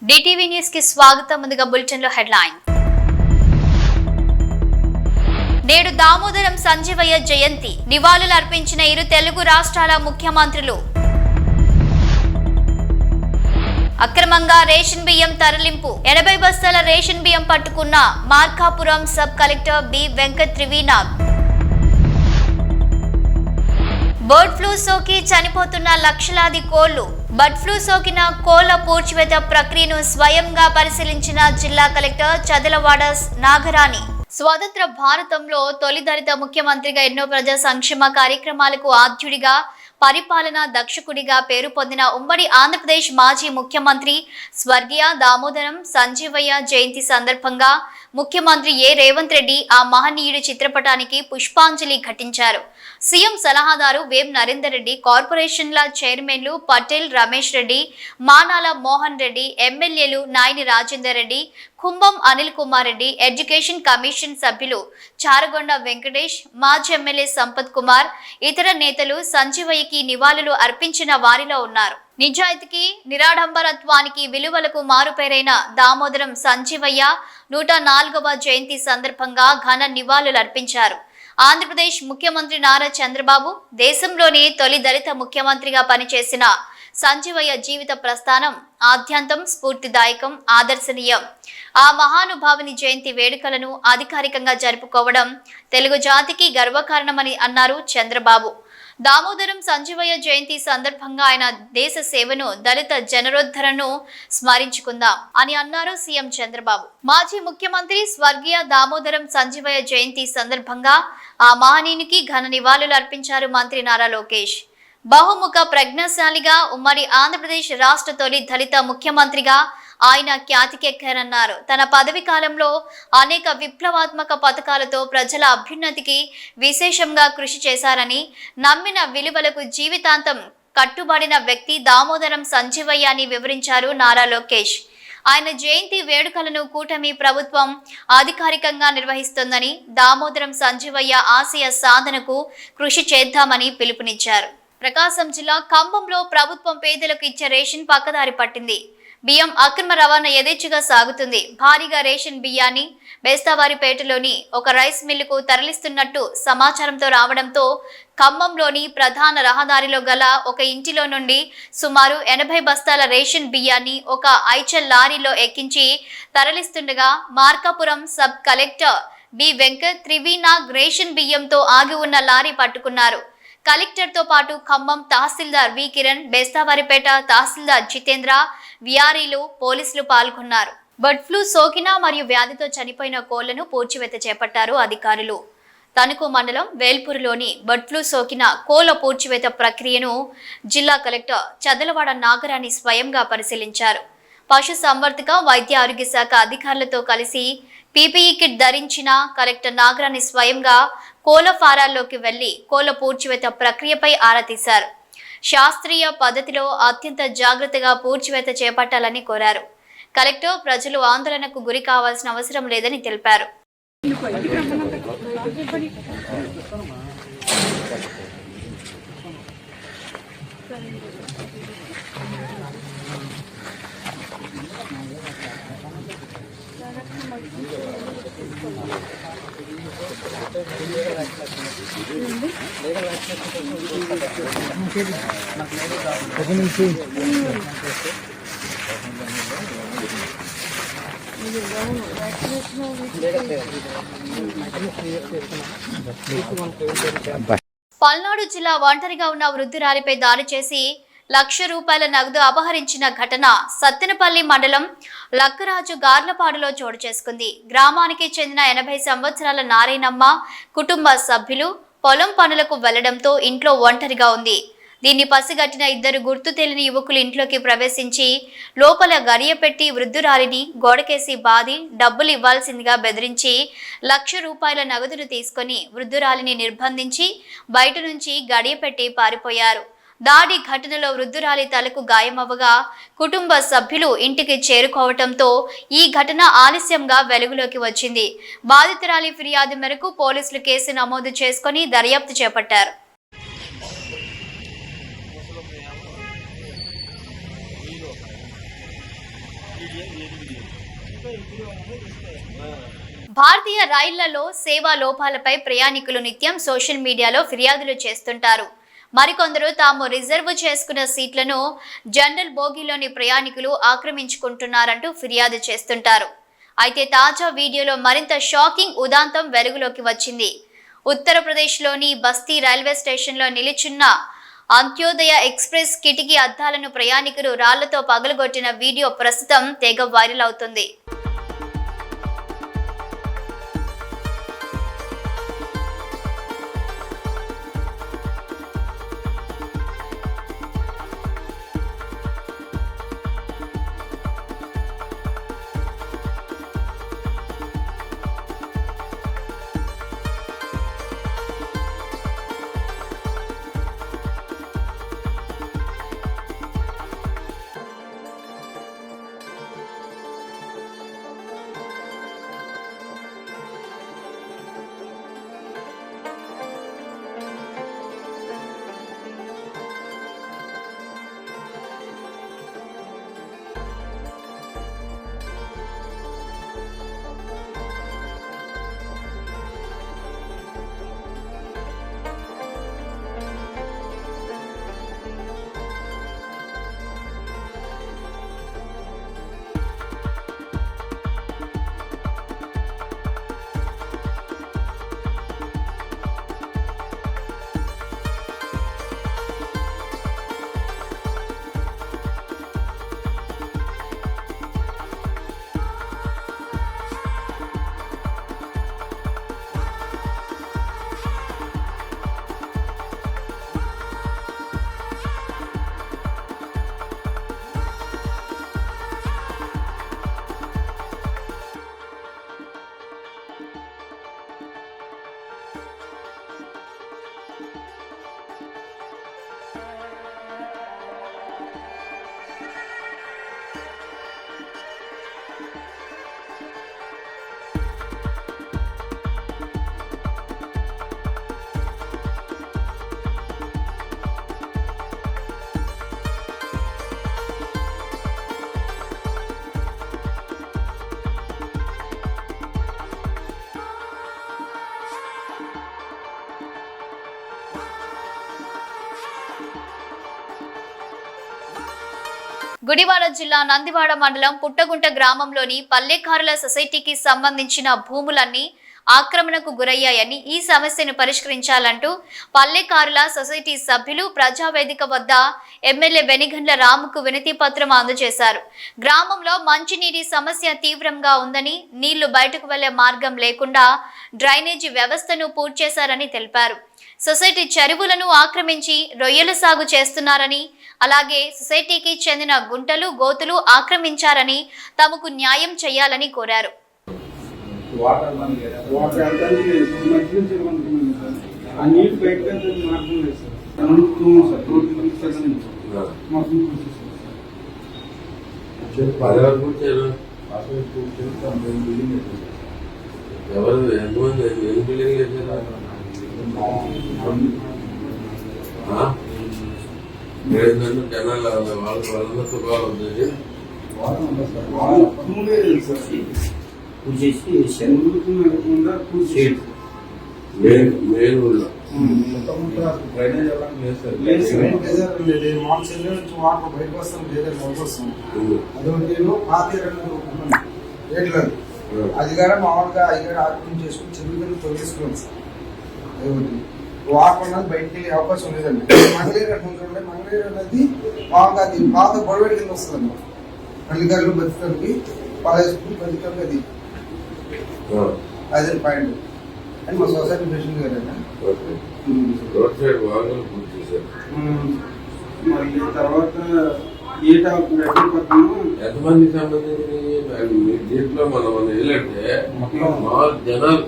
DTV news కి స్వాగతం. ముందుగా బులెటిన్ లో హెడ్లైన్. నేడు దామోదరం సంజీవయ్య జయంతి. నివాళులు అర్పించిన ఇరు తెలుగు రాష్ట్రాల ముఖ్యమంత్రులు. అక్రమంగా రేషన్ బియ్యం తరలింపు. 80 బస్తాల రేషన్ బియ్యం పట్టుకున్న Markapuram sub collector B Venkat Trivinath. Bird flu సోకి చనిపోతున్న లక్షలాది కోళ్లు. బర్డ్ ఫ్లూ సోకిన కోళ్ల పూడ్చివేత ప్రక్రియను స్వయంగా పరిశీలించిన జిల్లా కలెక్టర్ చదలవాడ నాగరాణి. స్వతంత్ర భారతంలో తొలి దళిత ముఖ్యమంత్రిగా ఎన్నో ప్రజా సంక్షేమ కార్యక్రమాలకు ఆద్యుడిగా, పరిపాలనా దక్షకుడిగా పేరు పొందిన ఉమ్మడి ఆంధ్రప్రదేశ్ మాజీ ముఖ్యమంత్రి స్వర్గీయ దామోదరం సంజీవయ్య జయంతి సందర్భంగా ముఖ్యమంత్రి రేవంత్ రెడ్డి ఆ మహనీయుడి చిత్రపటానికి పుష్పాంజలి ఘటించారు. సీఎం సలహాదారు వేం నరేందర్ రెడ్డి, కార్పొరేషన్ల చైర్మన్లు పటేల్ రమేష్ రెడ్డి, మానాల మోహన్ రెడ్డి, ఎమ్మెల్యేలు నాయని రాజేందర్ రెడ్డి, కుంభం అనిల్ కుమార్ రెడ్డి, ఎడ్యుకేషన్ కమిషన్ సభ్యులు చారగొండ వెంకటేష్, మాజీ ఎమ్మెల్యే సంపత్ కుమార్, ఇతర నేతలు సంజీవయ్యకి నివాళులు అర్పించిన వారిలో ఉన్నారు. నిజాయితీకి, నిరాడంబరత్వానికి విలువలకు మారుపేరైన దామోదరం సంజీవయ్య 104వ జయంతి సందర్భంగా ఘన నివాళులు అర్పించారు. ఆంధ్రప్రదేశ్ ముఖ్యమంత్రి నారా చంద్రబాబు, దేశంలోని తొలి దళిత ముఖ్యమంత్రిగా పనిచేసిన సంజీవయ్య జీవిత ప్రస్థానం ఆద్యంతం స్ఫూర్తిదాయకం, ఆదర్శనీయం. ఆ మహానుభావుని జయంతి వేడుకలను అధికారికంగా జరుపుకోవడం తెలుగు జాతికి గర్వకారణమని అన్నారు చంద్రబాబు. దామోదరం సంజీవయ్య జయంతి సందర్భంగా ఆయన దేశ సేవను, దళిత జనరోద్ధరణను స్మరించుకుందాం అని అన్నారు సీఎం చంద్రబాబు. మాజీ ముఖ్యమంత్రి స్వర్గీయ దామోదరం సంజీవయ్య జయంతి సందర్భంగా ఆ మహనీయునికి ఘన నివాళులు అర్పించారు మంత్రి నారా లోకేష్. బహుముఖ ప్రజ్ఞాశాలిగా, ఉమ్మడి ఆంధ్రప్రదేశ్ రాష్ట్ర తొలి దళిత ముఖ్యమంత్రిగా ఆయన ఖ్యాతికెక్కారన్నారు. తన పదవి కాలంలో అనేక విప్లవాత్మక పథకాలతో ప్రజల అభ్యున్నతికి విశేషంగా కృషి చేశారని, నమ్మిన విలువలకు జీవితాంతం కట్టుబడిన వ్యక్తి దామోదరం సంజీవయ్య అని వివరించారు నారా లోకేష్. ఆయన జయంతి వేడుకలను కూటమి ప్రభుత్వం అధికారికంగా నిర్వహిస్తోందని, దామోదరం సంజీవయ్య ఆశయ సాధనకు కృషి చేద్దామని పిలుపునిచ్చారు. ప్రకాశం జిల్లా కంభంలో ప్రభుత్వం పేదలకు ఇచ్చే రేషన్ పక్కదారి పట్టింది. బియ్యం అక్రమ రవాణా యథేచ్ఛగా సాగుతుంది. భారీగా రేషన్ బియ్యాన్ని బేస్తవారిపేటలోని ఒక రైస్ మిల్లుకు తరలిస్తున్నట్టు సమాచారంతో రావడంతో ఖమ్మంలోని ప్రధాన రహదారిలో గల ఒక ఇంటిలో నుండి సుమారు 80 బస్తాల రేషన్ బియ్యాన్ని ఒక ఐచల్ లారీలో ఎక్కించి తరలిస్తుండగా Markapuram sub collector B Venkat Trivinath ration బియ్యంతో ఆగి ఉన్న లారీ పట్టుకున్నారు. కలెక్టర్తో పాటు ఖమ్మం తహసీల్దార్ వి కిరణ్, బేస్తవారిపేట తహసీల్దార్ జితేంద్ర, విఆర్ఈలు, పోలీసులు పాల్గొన్నారు. బర్డ్ ఫ్లూ సోకిన మరియు వ్యాధితో చనిపోయిన కోళ్లను పూడ్చివేత చేపట్టారు అధికారులు. తణుకు మండలం వేల్పూరులోని బర్డ్ ఫ్లూ సోకిన కోళ్ల పూడ్చివేత ప్రక్రియను జిల్లా కలెక్టర్ చదలవాడ నాగరాణి స్వయంగా పరిశీలించారు. పశు సంవర్ధక, వైద్య ఆరోగ్య శాఖ అధికారులతో కలిసి పీపీఈ కిట్ ధరించిన కలెక్టర్ నాగరాణి స్వయంగా కోళ్ల ఫారాల్లోకి వెళ్లి కోళ్ల పూడ్చివేత ప్రక్రియపై ఆరా తీశారు. శాస్త్రీయ పద్ధతిలో అత్యంత జాగ్రత్తగా పూడ్చివేత చేపట్టాలని కోరారు. కలెక్టర్ ప్రజలు ఆందోళనకు గురి కావాల్సిన అవసరం లేదని తెలిపారు. పల్నాడు జిల్లా ఒంటరిగా ఉన్న వృద్ధురాలిపై దాడి చేసి ₹1,00,000 నగదు అపహరించిన ఘటన సత్తెనపల్లి మండలం లక్కరాజు గార్లపాడులో చోటు చేసుకుంది. గ్రామానికి చెందిన 80 సంవత్సరాల నారాయణమ్మ కుటుంబ సభ్యులు పొలం పనులకు వెళ్లడంతో ఇంట్లో ఒంటరిగా ఉంది. దీన్ని పసిగట్టిన 2 గుర్తు తెలియని యువకులు ఇంట్లోకి ప్రవేశించి లోపల గడియపెట్టి వృద్ధురాలిని గోడకేసి బాది డబ్బులు ఇవ్వాల్సిందిగా బెదిరించి ₹1,00,000 నగదును తీసుకుని వృద్ధురాలిని నిర్బంధించి బయట నుంచి గడియపెట్టి పారిపోయారు. దాడి ఘటనలో వృద్ధురాలి తలకు గాయమవ్వగా కుటుంబ సభ్యులు ఇంటికి చేరుకోవడంతో ఈ ఘటన ఆలస్యంగా వెలుగులోకి వచ్చింది. బాధితురాలి ఫిర్యాదు మేరకు పోలీసులు కేసు నమోదు చేసుకుని దర్యాప్తు చేపట్టారు. భారతీయ రైళ్లలో సేవా లోపాలపై ప్రయాణికులు నిత్యం సోషల్ మీడియాలో ఫిర్యాదులు చేస్తుంటారు. మరికొందరు తాము రిజర్వ్ చేసుకున్న సీట్లను జనరల్ బోగీలోని ప్రయాణికులు ఆక్రమించుకుంటున్నారంటూ ఫిర్యాదు చేస్తుంటారు. అయితే తాజా వీడియోలో మరింత షాకింగ్ ఉదాంతం వెలుగులోకి వచ్చింది. ఉత్తరప్రదేశ్లోని బస్తీ రైల్వే స్టేషన్లో నిలిచున్న అంత్యోదయ ఎక్స్ప్రెస్ కిటికీ అద్దాలను ప్రయాణికులు రాళ్లతో పగలగొట్టిన వీడియో ప్రస్తుతం తెగ వైరల్ అవుతుంది. గుడివాడ జిల్లా నందివాడ మండలం పుట్టగుంట గ్రామంలోని పల్లెకారుల సొసైటీకి సంబంధించిన భూములన్నీ ఆక్రమణకు గురయ్యాయని, ఈ సమస్యను పరిష్కరించాలంటూ పల్లెకారుల సొసైటీ సభ్యులు ప్రజావేదిక వద్ద ఎమ్మెల్యే వెనిగండ్ల రాముకు వినతి పత్రం అందజేశారు. గ్రామంలో మంచినీటి సమస్య తీవ్రంగా ఉందని, నీళ్లు బయటకు వెళ్లే మార్గం లేకుండా డ్రైనేజీ వ్యవస్థను పూర్తి చేశారని తెలిపారు. సొసైటీ చెరువులను ఆక్రమించి రొయ్యల సాగు చేస్తున్నారని, అలాగే సొసైటీకి చెందిన గుంటలు గోతులు ఆక్రమించారని తమకు న్యాయం చేయాలని కోరారు. జనాల వాళ్ళతో బాగుంది అది కూడా మామూలుగా అయ్యాడు ఆక్రమణ చేసుకుని చెరువులను తొలగిస్తున్నాం సార్. వాటర్ అనేది బయటికి వెళ్ళే అవకాశం లేదండి. మంగళగిరి అట్లా మంగళగిరి అనేది మామూలుగా అది పాత గొడవడి కింద వస్తుందండి. పల్లికారులు బతుకలకి పాలేసుకుని బతుకలకి అది అదే పాయింట్ అని మా సొసైటీ ప్రెసిడెంట్ గారు. మరి తర్వాత ఎంతమంది సంబంధించి దీంట్లో మనం వెళ్ళంటే జనాలు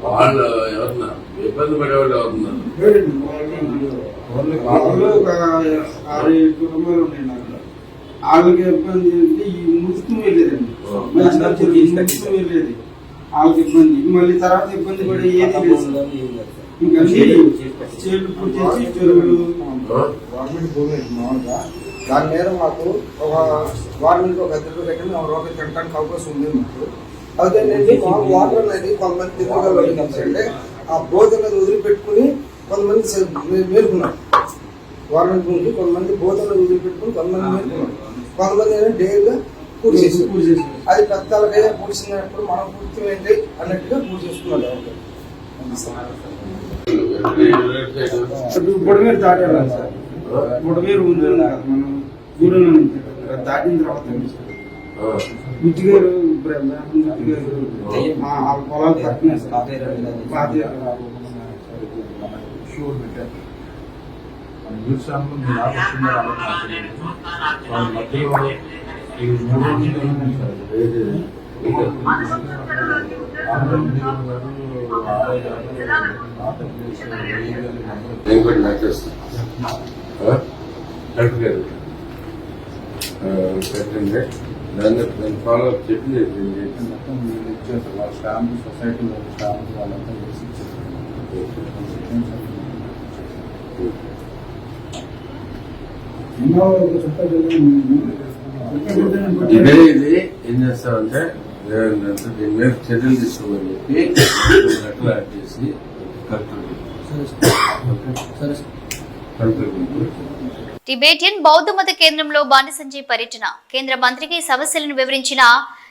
వాళ్ళు ఎవరన్నా ఇబ్బంది పడేవాళ్ళు ఎవరున్నారు? ఒక 6-7 కుటుంబాలు ఉన్నాయి. వాళ్ళకి ఇబ్బంది అంటే ఈ ముసుకు వెళ్ళేదండి, ముసుకు వెళ్ళేది వాళ్ళకి ఇబ్బంది. మళ్ళీ తర్వాత ఇబ్బంది పడే ఏది లేదు. ఇంకా చేతులు పూర్తి చేసి చెరువులు గవర్నమెంట్ భూమి మామూలుగా దాని మీద మాకు ఒక వారానికి ఒక 10 రూపాయలు పెట్టి మేము రూపాయలు తినడానికి అవకాశం ఉంది మాకు. అదేంటంటే మాకు వాటర్ అనేది కొంతమంది తిరుగుతుంటే ఆ బోధన వదిలిపెట్టుకుని కొంతమంది మేలుకున్నారు. వారానికి ముందు కొంతమంది బోధన వదిలిపెట్టుకుని కొంతమంది మేలుకున్నారు. కొంతమంది ఏంటంటే డైరీగా పూర్తి చేసి అది పెద్దలకైనా పూడ్చినప్పుడు మనం పూర్తి ఏంటి అన్నట్టుగా పూర్తి చేసుకున్నాడు. బుడమేరు దాటాలి సార్. బుడమేరు ఉంది కదా మనం గూడెం నుంచి దాటిన తర్వాత గుజ్జిగారు ఆ పొలాలు పట్టినాయి సార్. పెట్టండి దాన్ని ఫాలో అప్ చెప్పి స్టాంప్ సొసైటీలో స్టాంప్ వాళ్ళంతా చేసి ఇదే ఇది ఏం చేస్తామంటే దీని మీద చర్యలు తీసుకోమని చెప్పి లెటర్ యాడ్ చేసి టిబెటియన్ బౌద్ధ మత కేంద్రంలో బండి సంజయ్ పర్యటన. కేంద్ర మంత్రికి సమస్యలను వివరించిన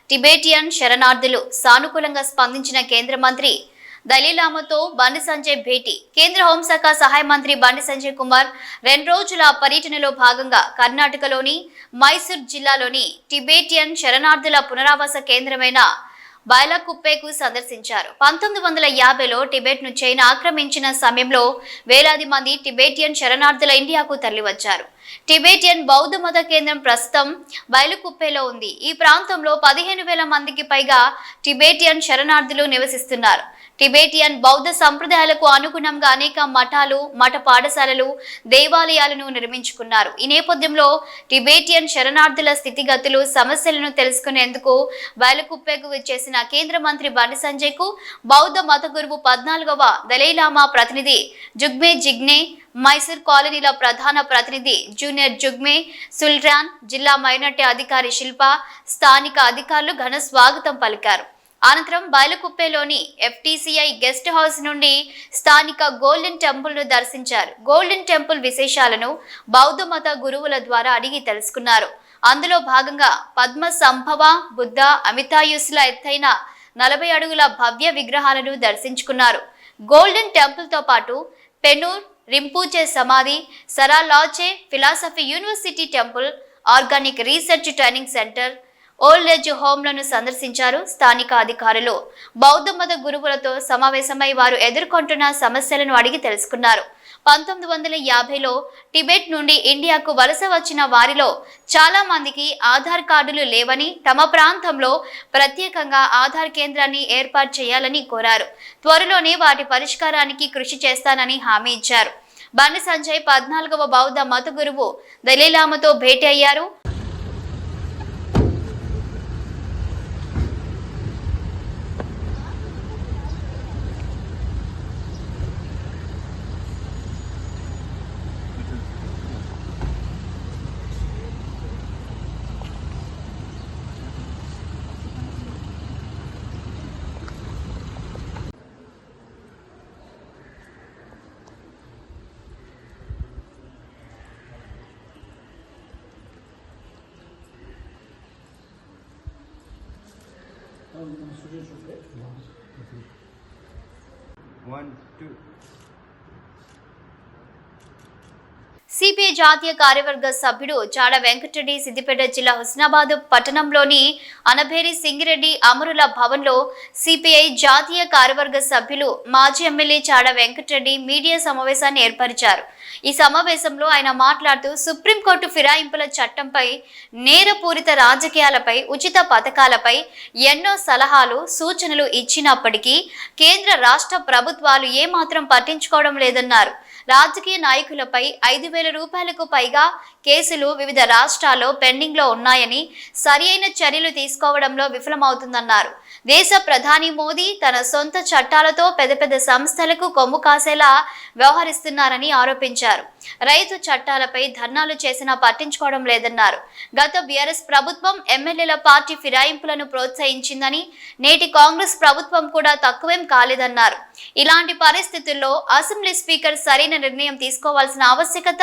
టిబెటియన్ శరణార్థులు. సానుకూలంగా స్పందించిన కేంద్ర మంత్రి దలీలామాతో బండి సంజయ్ భేటీ. కేంద్ర హోంశాఖ సహాయ మంత్రి బండి సంజయ్ కుమార్ 2 రోజుల పర్యటనలో భాగంగా కర్ణాటకలోని మైసూర్ జిల్లాలోని టిబెటియన్ శరణార్థుల పునరావాస కేంద్రమైన బైలాకుప్పెకు సందర్శించారు. 1950లో టిబెట్ ను చైనా ఆక్రమించిన సమయంలో వేలాది మంది టిబెటియన్ శరణార్థుల ఇండియాకు తరలివచ్చారు. టిబెటియన్ బౌద్ధ మత కేంద్రం ప్రస్తుతం బైలాకుప్పెలో ఉంది. ఈ ప్రాంతంలో 15,000 మందికి పైగా టిబెటియన్ శరణార్థులు నివసిస్తున్నారు. టిబెటియన్ బౌద్ధ సంప్రదాయాలకు అనుగుణంగా అనేక మఠాలు, మఠ పాఠశాలలు, దేవాలయాలను నిర్మించుకున్నారు. ఈ నేపథ్యంలో టిబెటియన్ శరణార్థుల స్థితిగతులు, సమస్యలను తెలుసుకునేందుకు బైలాకుప్పెకు వచ్చేసిన కేంద్ర మంత్రి బండి సంజయ్ కు బౌద్ధ మత గురువు 14వ దలైలామా ప్రతినిధి జుగ్మే జిగ్నే, మైసూర్ కాలనీల ప్రధాన ప్రతినిధి జూనియర్ జుగ్మే సుల్రాన్, జిల్లా మైనార్టీ అధికారి శిల్ప, స్థానిక అధికారులు ఘన స్వాగతం పలికారు. అనంతరం బైలాకుప్పెలోని FTCI గెస్ట్ హౌస్ నుండి స్థానిక గోల్డెన్ టెంపుల్ ను దర్శించారు. గోల్డెన్ టెంపుల్ విశేషాలను బౌద్ధ మత గురువుల ద్వారా అడిగి తెలుసుకున్నారు. అందులో భాగంగా పద్మ సంభవ, బుద్ధ, అమితాయుస్ల ఎత్తైన 40 అడుగుల భవ్య విగ్రహాలను దర్శించుకున్నారు. గోల్డెన్ టెంపుల్ తో పాటు పెనూర్ రింపూచే సమాధి, సరాలాచే philosophy university temple, organic research training centre, old age హోమ్లను సందర్శించారు స్థానిక అధికారులు. బౌద్ధ మత గురువులతో సమావేశమై వారు ఎదుర్కొంటున్న సమస్యలను అడిగి తెలుసుకున్నారు. 1950లో టిబెట్ నుండి ఇండియాకు వలస వచ్చిన వారిలో చాలా మందికి ఆధార్ కార్డులు లేవని, తమ ప్రాంతంలో ప్రత్యేకంగా ఆధార్ కేంద్రాన్ని ఏర్పాటు చేయాలని కోరారు. త్వరలోనే వాటి పరిష్కారానికి కృషి చేస్తానని హామీ ఇచ్చారు. బండి సంజయ్ 14వ బౌద్ధ మత గురువు దలైలామాతో భేటీ అయ్యారు. సిపిఐ జాతీయ కార్యవర్గ సభ్యుడు చాడ వెంకటరెడ్డి సిద్దిపేట జిల్లా హుస్నాబాద్ పట్టణంలోని అనభేరి సింగిరెడ్డి అమరుల భవన్లో సిపిఐ జాతీయ కార్యవర్గ సభ్యులు మాజీ ఎమ్మెల్యే చాడ వెంకటరెడ్డి మీడియా సమావేశాన్ని ఏర్పరిచారు. ఈ సమావేశంలో ఆయన మాట్లాడుతూ సుప్రీంకోర్టు ఫిరాయింపుల చట్టంపై, నేరపూరిత రాజకీయాలపై, ఉచిత పథకాలపై ఎన్నో సలహాలు, సూచనలు ఇచ్చినప్పటికీ కేంద్ర రాష్ట్ర ప్రభుత్వాలు ఏమాత్రం పట్టించుకోవడం లేదన్నారు. రాజకీయ నాయకులపై 5,000 రూపాయలకు పైగా కేసులు వివిధ రాష్ట్రాల్లో పెండింగ్ లో ఉన్నాయని, సరియైన చర్యలు తీసుకోవడంలో విఫలమవుతుందన్నారు. దేశ ప్రధాని మోదీ తన సొంత చట్టాలతో పెద్ద పెద్ద సంస్థలకు కొమ్ము కాసేలా వ్యవహరిస్తున్నారని ఆరోపించారు. రైతు చట్టాలపై ధర్నాలు చేసినా పట్టించుకోవడం లేదన్నారు. గత బీఆర్ఎస్ ప్రభుత్వం ఎమ్మెల్యేల పార్టీ ఫిరాయింపులను ప్రోత్సహించిందని, నేటి కాంగ్రెస్ ప్రభుత్వం కూడా తక్కువేం కాలేదన్నారు. ఇలాంటి పరిస్థితుల్లో అసెంబ్లీ స్పీకర్ సరైన నిర్ణయం తీసుకోవాల్సిన ఆవశ్యకత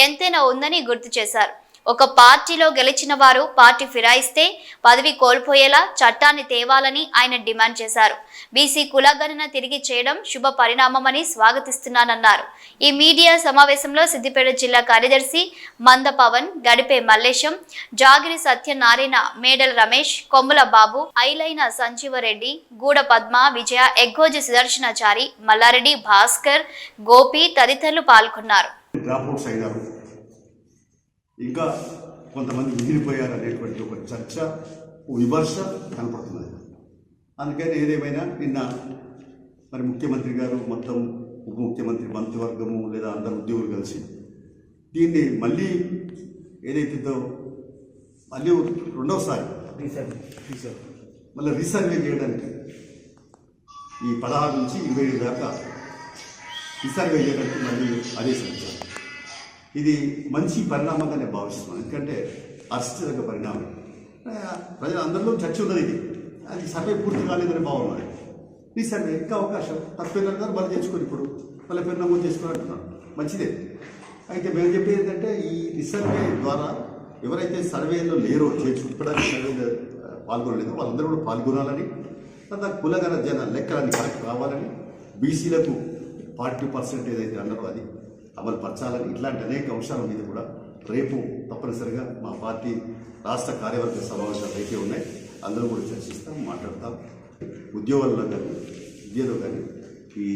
ఎంతైనా ఉందని గుర్తు చేశారు. ఒక పార్టీలో గెలిచిన వారు పార్టీ ఫిరాయిస్తే పదవి కోల్పోయేలా చట్టాన్ని తేవాలని ఆయన డిమాండ్ చేశారు. బీసీ కులగణన తిరిగి చేయడం శుభ పరిణామమని స్వాగతిస్తున్నానన్నారు. ఈ మీడియా సమావేశంలో సిద్దిపేట జిల్లా కార్యదర్శి మంద పవన్, గడిపే మల్లేశం, జాగిరి సత్యనారాయణ, మేడల రమేష్, కొమ్ముల బాబు, ఐలైన సంజీవరెడ్డి, గూడ పద్మ, విజయ, ఎగ్గోజి సుదర్శనాచారి, మల్లారెడ్డి, భాస్కర్, గోపి తదితరులు పాల్గొన్నారు. ఇంకా కొంతమంది మిగిలిపోయారు అనేటువంటి ఒక చర్చ, విమర్శ కనపడుతున్నది. అందుకని ఏదేమైనా నిన్న మరి ముఖ్యమంత్రి గారు మొత్తం ఉప ముఖ్యమంత్రి మంత్రివర్గము లేదా అందరు ఉద్యోగులు కలిసి దీన్ని మళ్ళీ ఏదైతుందో మళ్ళీ రెండవసారి మళ్ళీ రీసర్వే చేయడానికి ఈ 16 నుంచి 27 దాకా రీసర్వే చేయడానికి మళ్ళీ ఆదేశించారు. ఇది మంచి పరిణామంగా నేను భావిస్తున్నాను. ఎందుకంటే అర్చితక పరిణామం, ప్రజలందరిలో చర్చ ఉన్నది. ఇది అది సర్వే పూర్తి కాలేదని భావన. ఈ సర్వే ఇంకా అవకాశం తప్పేదంటారు, మళ్ళీ తెచ్చుకొని ఇప్పుడు మళ్ళీ పేరు నమోదు చేసుకున్నట్టున్నాను, మంచిదే. అయితే మేము చెప్పేది ఏంటంటే ఈ రీసర్వే ద్వారా ఎవరైతే సర్వేలో లేరో ఇప్పటికీ సర్వేలో పాల్గొనలేదో వాళ్ళందరూ కూడా పాల్గొనాలని, తర్వాత కులగణ జన లెక్కలన్నీ కరెక్ట్ కావాలని, బీసీలకు 40% ఏదైతే అన్నారో అది అమలు పరచాలని, ఇట్లాంటి అనేక అంశాల మీద కూడా రేపు తప్పనిసరిగా మా పార్టీ రాష్ట్ర కార్యవర్గ సమావేశాలు అయితే ఉన్నాయి, అందరూ కూడా చర్చిస్తాం, మాట్లాడతాం. ఉద్యోగాల్లో కానీ విద్యలో కానీ ఈ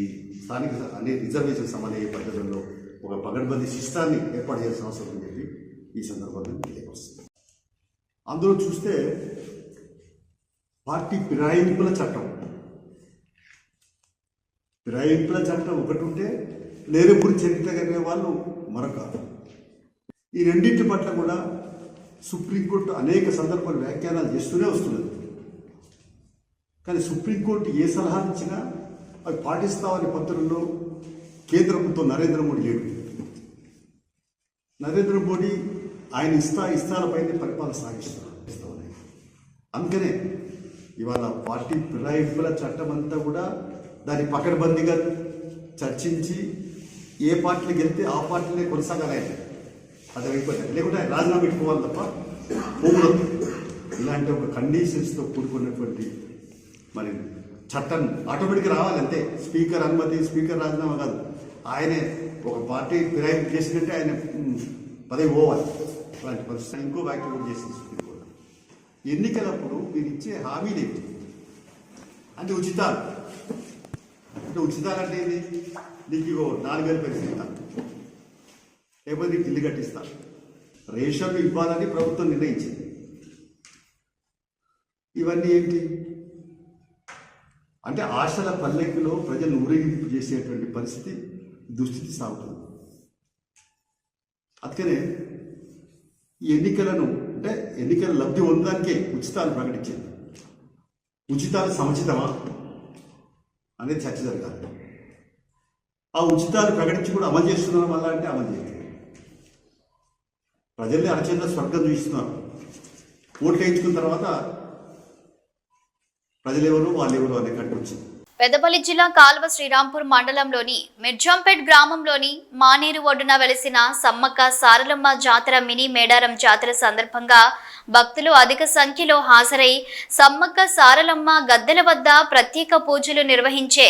స్థానిక అనే రిజర్వేషన్ సమన్వయ పద్ధతుల్లో ఒక పగడ్బందీ సిస్టాన్ని ఏర్పాటు చేయాల్సిన అవసరం అని చెప్పి ఈ సందర్భంగా తెలియపరుస్తుంది. అందులో చూస్తే పార్టీ ఫిరాయింపుల చట్టం ఒకటి ఉంటే లేనప్పుడు చరిత్ర కలిగిన వాళ్ళు మరొక. ఈ రెండింటి పట్ల కూడా సుప్రీంకోర్టు అనేక సందర్భాలు వ్యాఖ్యానాలు చేస్తూనే వస్తున్నది. కానీ సుప్రీంకోర్టు ఏ సలహా ఇచ్చినా అవి పాటిస్తామని పత్రంలో కేంద్ర ప్రభుత్వం నరేంద్ర మోడీ లేడు. నరేంద్ర మోడీ ఆయన ఇష్టాలపైనే పరిపాలన సాగిస్తామని. అందుకనే ఇవాళ పార్టీ ఫిరాయింపుల చట్టం అంతా కూడా దాన్ని పకడ్బందీగా చర్చించి ఏ పార్టీలు గెలితే ఆ పార్టీనే కొనసాగాలి, అది అయిపోయింది. లేకుంటే రాజీనామా పెట్టుకోవాలి తప్ప పోకూడదు. ఇలాంటి ఒక కండిషన్స్తో కూడుకున్నటువంటి మరి చట్టం ఆటోమేటిక్గా రావాలి అంతే. స్పీకర్ అనుమతి, స్పీకర్ రాజీనామా కాదు. ఆయనే ఒక పార్టీ ఫిరాయింపు చేసినట్టే ఆయన పదవి పోవాలి. అలాంటి పరిస్థితి ఇంకో వ్యాఖ్య కూడా చేసింది సుప్రీంకోర్టు. ఎన్నికలప్పుడు మీరు ఇచ్చే హామీలు ఏంటి అంటే ఉచితాలు. అంటే ఉచితాలు అంటే ఏంటి? నీకు 4,000 పెన్షన్ ఇస్తాను, లేకపోతే నీకు ఇల్లు కట్టిస్తాను, రేషన్ ఇవ్వాలని ప్రభుత్వం నిర్ణయించింది. ఇవన్నీ ఏంటి అంటే ఆశల పల్లెకిలో ప్రజలు ఊరేగింపు చేసేటువంటి పరిస్థితి, దుస్థితి సాగుతుంది. అందుకనే ఈ ఎన్నికలను అంటే ఎన్నికల లబ్ధి పొందడానికే ఉచితాలు ప్రకటించింది. ఉచితాలు సముచితమా అనేది చర్చ జరగాలి. ఆ ఉచితాలు ప్రకటించి కూడా అమలు చేస్తున్నాం వల్ల అంటే అమలు చేయలేదు. ప్రజల్ని అరచేత స్వర్గం చూపిస్తున్నారు. ఓట్లు వేయించుకున్న తర్వాత ప్రజలెవరు వాళ్ళెవరు అనే కట్టుకొచ్చింది. పెద్దపల్లి జిల్లా కాల్వ శ్రీరాంపూర్ మండలంలోని మిర్జంపేట్ గ్రామంలోని మానేరు ఒడ్డున వెలిసిన సమ్మక్క సారలమ్మ జాతర మినీ మేడారం జాతర సందర్భంగా భక్తులు అధిక సంఖ్యలో హాజరై సమ్మక్క సారలమ్మ గద్దెల వద్ద ప్రత్యేక పూజలు నిర్వహించే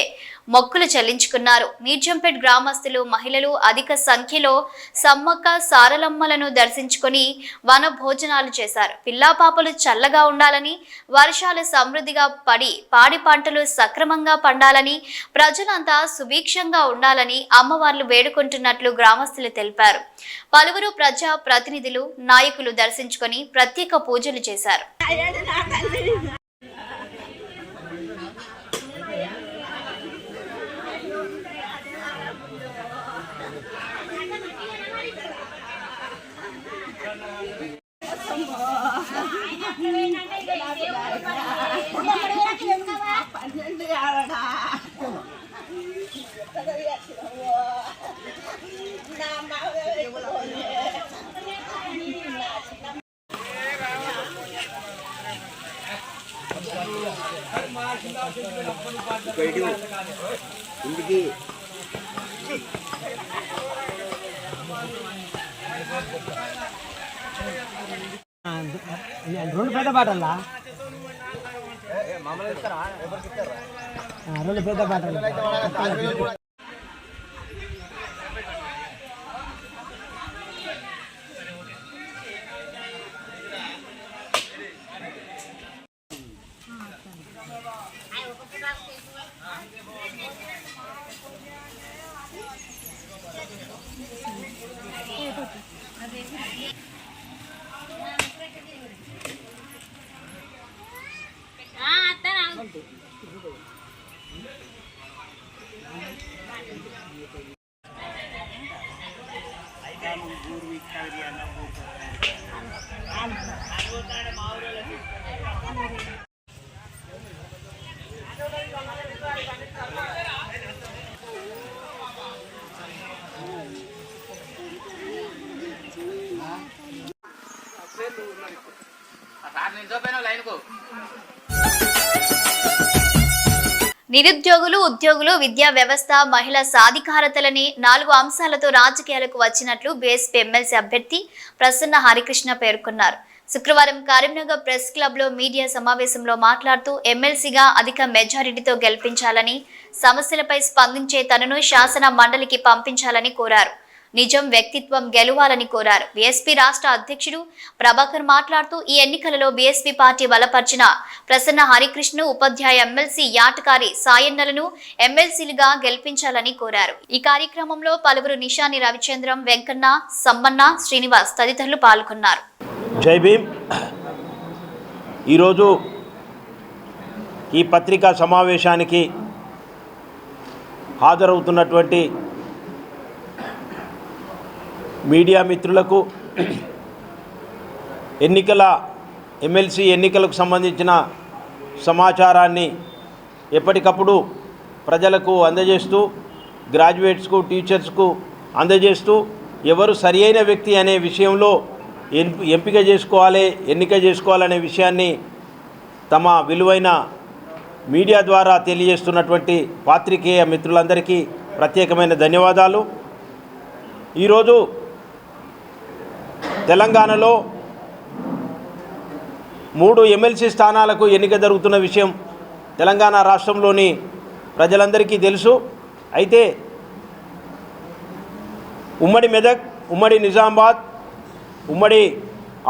మొక్కులు చెల్లించుకున్నారు. మీర్జంపేట్ గ్రామస్తులు, మహిళలు అధిక సంఖ్యలో సమ్మక్క సారలమ్మలను దర్శించుకొని వన భోజనాలు చేశారు. పిల్లాపాపలు చల్లగా ఉండాలని, వర్షాలు సమృద్ధిగా పడి పాడి పంటలు సక్రమంగా పండాలని, ప్రజలంతా సుభిక్షంగా ఉండాలని అమ్మవార్లు వేడుకుంటున్నట్లు గ్రామస్తులు తెలిపారు. పలువురు ప్రజా ప్రతినిధులు, నాయకులు దర్శించుకొని ప్రత్యేక పూజలు చేశారు. Nama రెండు పెద్ద బాటల్లా రెండు పెద్ద బాటలు నిరుద్యోగులు, ఉద్యోగులు, విద్యా వ్యవస్థ, మహిళా సాధికారతలని 4 అంశాలతో రాజకీయాలకు వచ్చినట్లు బీఎస్పీ ఎమ్మెల్సీ అభ్యర్థి ప్రసన్న హరికృష్ణ పేర్కొన్నారు. శుక్రవారం కరీంనగర్ ప్రెస్ క్లబ్ లో మీడియా సమావేశంలో మాట్లాడుతూ ఎమ్మెల్సీగా అధిక మెజారిటీతో గెలిపించాలని, సమస్యలపై స్పందించే తనను శాసన మండలికి పంపించాలని కోరారు. నిజం వ్యక్తిత్వం గెలవాలని కోరారు. బీఎస్పీ రాష్ట్ర అధ్యక్షుడు ప్రభాకర్ మాట్లాడుతూ ఈ ఎన్నికలలో బీఎస్పీ పార్టీ బలపరిచిన ప్రసన్న హరికృష్ణ, ఉపాధ్యాయ ఎమ్మెల్సీ యాటకారి సాయన్నలను ఎమ్మెల్సీలుగా గెలిపించాలని కోరారు. ఈ కార్యక్రమంలో పలువురు నిషాని రవిచంద్రం, వెంకన్న, సమ్మన్న, శ్రీనివాస్ తదితరులు పాల్గొన్నారు. జై భీమ్. ఈరోజు ఈ పత్రికా సమావేశానికి హాజరవుతున్నటువంటి మీడియా మిత్రులకు, ఎమ్మెల్సీ ఎన్నికలకు సంబంధించిన సమాచారాన్ని ఎప్పటికప్పుడు ప్రజలకు అందజేస్తూ, గ్రాడ్యుయేట్స్కు, టీచర్స్కు అందజేస్తూ ఎవరు సరి అయిన వ్యక్తి అనే విషయంలో ఎన్నిక చేసుకోవాలనే విషయాన్ని తమ విలువైన మీడియా ద్వారా తెలియజేస్తున్నటువంటి పాత్రికేయ మిత్రులందరికీ ప్రత్యేకమైన ధన్యవాదాలు. ఈరోజు తెలంగాణలో 3 ఎమ్మెల్సీ స్థానాలకు ఎన్నిక జరుగుతున్న విషయం తెలంగాణ రాష్ట్రంలోని ప్రజలందరికీ తెలుసు. అయితే ఉమ్మడి మెదక్, ఉమ్మడి నిజామాబాద్, ఉమ్మడి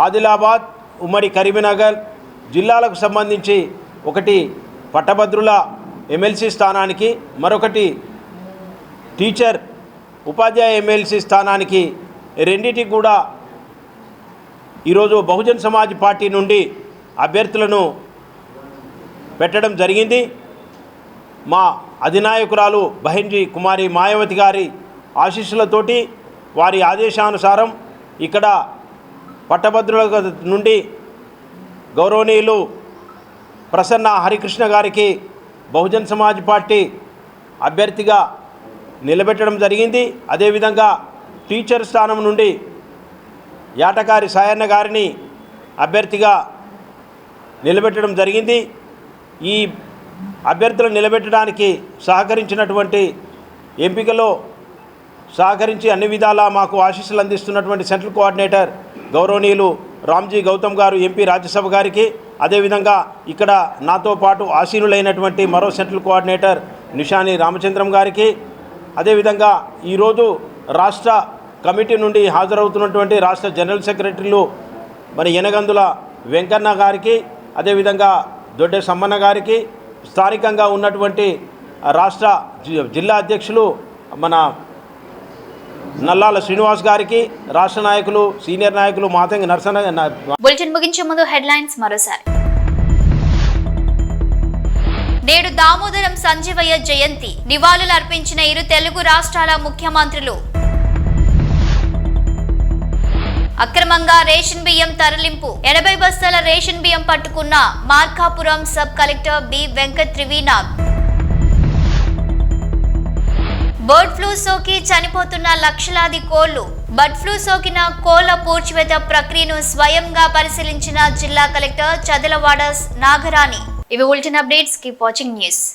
ఆదిలాబాద్, ఉమ్మడి కరీంనగర్ జిల్లాలకు సంబంధించి ఒకటి పట్టభద్రుల ఎమ్మెల్సీ స్థానానికి, మరొకటి టీచర్ ఉపాధ్యాయ ఎమ్మెల్సీ స్థానానికి, రెండింటికి కూడా ఈరోజు బహుజన్ సమాజ్ పార్టీ నుండి అభ్యర్థులను పెట్టడం జరిగింది. మా అధినాయకురాలు బహింజీ కుమారి మాయావతి గారి ఆశీస్సులతోటి, వారి ఆదేశానుసారం ఇక్కడ పట్టభద్రుల నుండి గౌరవనీయులు ప్రసన్న హరికృష్ణ గారికి బహుజన్ సమాజ్ పార్టీ అభ్యర్థిగా నిలబెట్టడం జరిగింది. అదేవిధంగా టీచర్ స్థానం నుండి యాటకారి సాయన్న గారిని అభ్యర్థిగా నిలబెట్టడం జరిగింది. ఈ అభ్యర్థులను నిలబెట్టడానికి సహకరించినటువంటి, ఎంపికలో సహకరించి అన్ని విధాలా మాకు ఆశీస్సులు అందిస్తున్నటువంటి సెంట్రల్ కోఆర్డినేటర్ గౌరవనీయులు రామ్జీ గౌతమ్ గారు, ఎంపీ రాజ్యసభ గారికి, అదేవిధంగా ఇక్కడ నాతో పాటు ఆసీనులైనటువంటి మరో సెంట్రల్ కోఆర్డినేటర్ నిషాని రామచంద్రం గారికి, అదేవిధంగా ఈరోజు రాష్ట్ర కమిటీ నుండి హాజరవుతున్నటువంటి రాష్ట్ర జనరల్ సెక్రటరీలు మరి యనగందుల వెంకన్న గారికి, అదేవిధంగా దొడ్డే సమ్మన్న గారికి, స్థానికంగా ఉన్నటువంటి రాష్ట్ర జిల్లా అధ్యక్షులు మన నల్లాల శ్రీనివాస్ గారికి, రాష్ట్ర నాయకులు, సీనియర్ నాయకులు మాతంగి నరసన్న. బులెటిన్ ముగించే ముందు హెడ్లైన్స్ మరోసారి. నేడు దామోదరం సంజీవయ్య జయంతి, నివాళులు అర్పించిన 2 తెలుగు రాష్ట్రాల ముఖ్యమంత్రులు. అక్రమంగా రేషన్ బియ్యం తరలింపు, 80 బస్తాల రేషన్ బియ్యం పట్టుకున్న Markapuram sub collector B Venkat Trivinath. Bird flu సోకి చనిపోతున్న లక్షలాది కోళ్లు, బర్డ్ ఫ్లూ సోకిన కోళ్ల పూడ్చివేత ప్రక్రియను స్వయంగా పరిశీలించిన జిల్లా కలెక్టర్ చదలవాడ నాగరాణి. ఇవి bulletin updates. Keep watching news.